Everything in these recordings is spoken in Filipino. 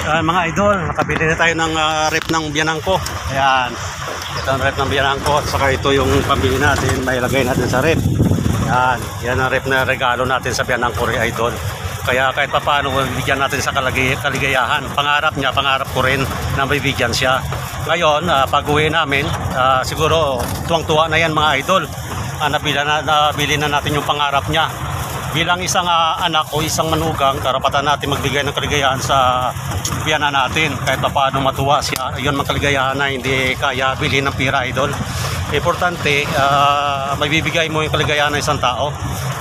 Mga idol, nakabili na tayo ng rep ng biyanan ko. Ayan, ito ang rep ng biyanan ko. At saka ito yung pambili natin, may ilagay natin sa rep. Ayan, yan ang rep na regalo natin sa biyanan ko, idol. Kaya kahit pa paano, bigyan natin sa kaligayahan. Pangarap niya, pangarap ko rin na may bigyan siya. Ngayon, pag-uwi namin, siguro tuwang-tuwa na yan mga idol. Nabili na natin yung pangarap niya. Bilang isang anak o isang manugang, karapatan natin magbigay ng kaligayahan sa biyanan natin. Kahit pa paano matuwa siya, yun mga kaligayahan na hindi kaya bilhin ng pira, idol. Importante, may bibigay mo yung kaligayahan ng isang tao.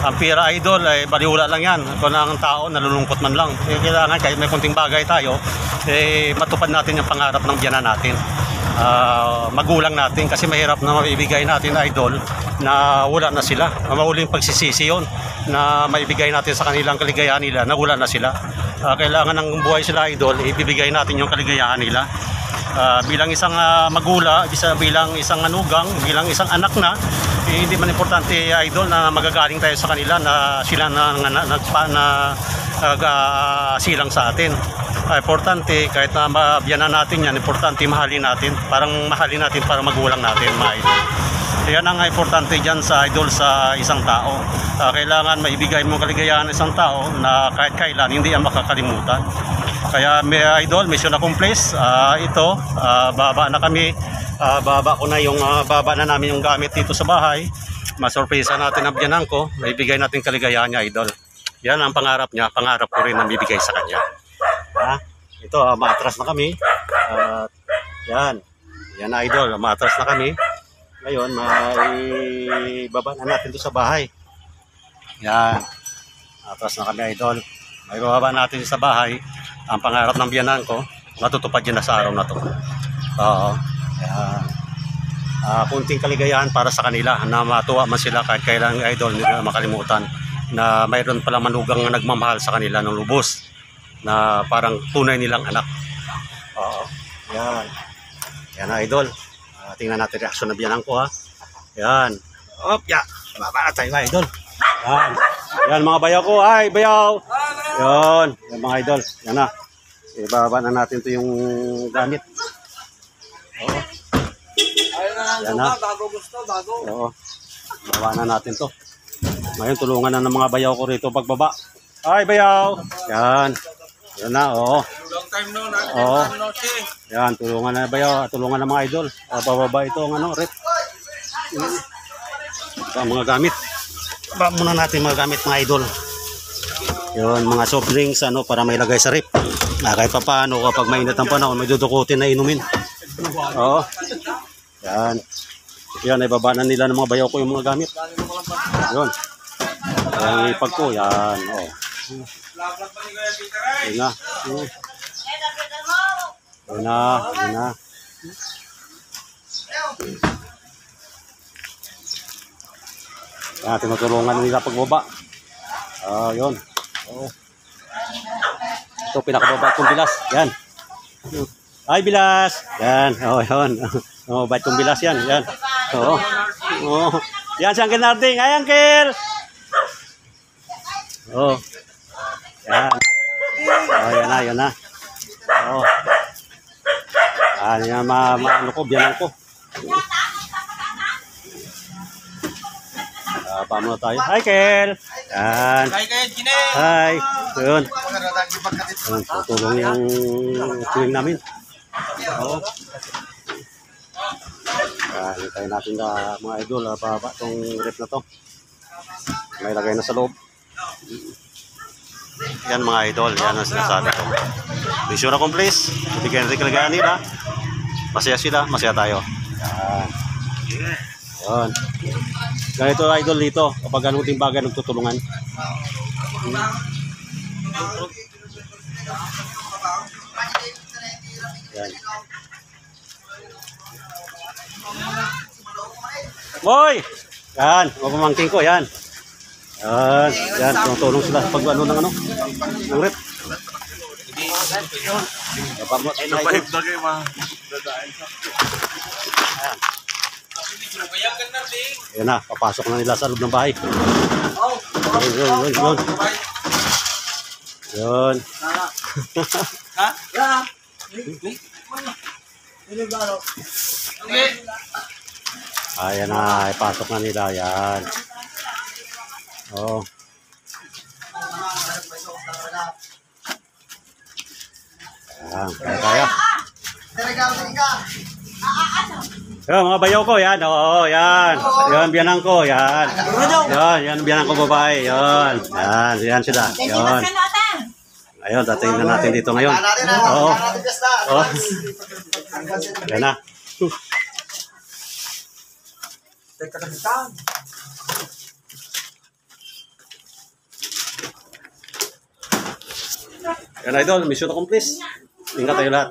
Ang pira, idol, ay baliwala lang yan. Kung ang tao, nalulungkot man lang. Kailangan kahit may kunting bagay tayo, matupad natin yung pangarap ng biyanan natin. Magulang natin, kasi mahirap na maibigay natin, idol, na wala na sila. Mauling pagsisisi yun na maibigay natin sa kanilang kaligayahan nila na wala na sila. Kailangan ng buhay sila, idol, ibibigay natin yung kaligayahan nila. Bilang isang magulang, bilang isang manugang, bilang isang anak na, hindi man importante, idol, na magagaling tayo sa kanila na sila silang sa atin. Importante, kahit na mabiyanan natin yan, importante mahalin natin. Parang mahalin natin para magulang natin, mga idol. Yan ang importante dyan sa idol sa isang tao. Kailangan maibigay mo kaligayahan ng isang tao na kahit kailan hindi ang makakalimutan. Kaya may idol, mission accomplished. Ito, baba na kami. Baba ko na yung baba na namin yung gamit dito sa bahay. Masurpresa natin ang biyanan ko. Maibigay natin kaligayahan niya, idol. Yan ang pangarap niya. Pangarap ko rin na bibigay sa kanya. Ito, maatras na kami. Yan. Yan na, idol. Maatras na kami. Ngayon, may baba na natin ito sa bahay. Yan. Atras na kami, idol. May baba natin sa bahay. Ang pangarap ng biyanan ko, matutupad yun na sa araw na ito. Oo. Yan. Kunting kaligayahan para sa kanila na matuwa man sila kahit kailan, idol, hindi na makalimutan na mayroon palang manugang na nagmamahal sa kanila ng lubos na parang tunay nilang anak. Oo. Yan. Yan na, idol. Tingnan natin reaksyon na biyanan ko, ha. Yan. Op, ya. Baba na tayo, idol. Yan. Yan mga bayaw ko. Ay, bayaw. Yan. Yan mga idol. Yan na. Ibaba na natin to yung gamit. Oo. Yan na. Bago gusto, bago. Oo. Baba na natin to. Ngayon, tulungan na ng mga bayaw ko rito pagbaba. Ay, bayaw. Yan. Yan na, oo. Long time no, oo. Yan, tulungan na bayaw, tulungan na mga idol. Bababa ito ang rep. Mga gamit. Baba muna natin mga gamit, mga idol. Yun, mga soft drinks para may lagay sa rep. Kahit pa paano kapag mainit ang panahon, may dudukutin na inumin. Oo. Yan. Yan, ay baba na nila ng mga bayaw ko yung mga gamit. Yun. Ang ipag ko, yan. Oo. Yun na. Yun na. Yun na. Yan, tinutulungan nila pagbaba. Yun. Oo. Ito, pinakababa kong bilas. Yan. Ay, bilas. Yan. Oo, yun. Bait kong bilas yan. Yan. Oo. Oo. Yan si Uncle Narding. Ay, Uncle! Oo. Yan. Yan na, yan na. Oo. Yan, ano ko, biyanan ko. Paano tayo? Hi, Kel! Yan. Hi. Yun. Yun, tutulong yung tuwing namin. Oo. Hintayin natin na mga idol, baba itong rep na to. May lagay na sa loob. Yan mga idol, yan ang sinasabi ko. Mission accomplished. Bigyan natin kaligayahan nila. Masaya sila, masaya tayo. Yan. Yan. Ganito idol dito, kapag anuting bagay nagtutulungan. Yan. Boy! Yan, mapamangking ko, yan. Yan, yan, tulong sila pag ano ng rep. Yan na, papasok na nila sa loob ng bahay. Yun. Yun. Ha? Yeah. Ayan na, ipasok na nila. Yan. Oh. Yan, kaya tayo. Yan, mga bayaw ko, yan. Oo, yan. Yan, biyanan ko, yan. Yan, biyanan ko babae. Yan. Yan sila. Yan. Ayun, dating na natin dito ngayon. Oo. Oo. Yan na. Yan, idol. Mission accomplished. Ingat tayo lahat.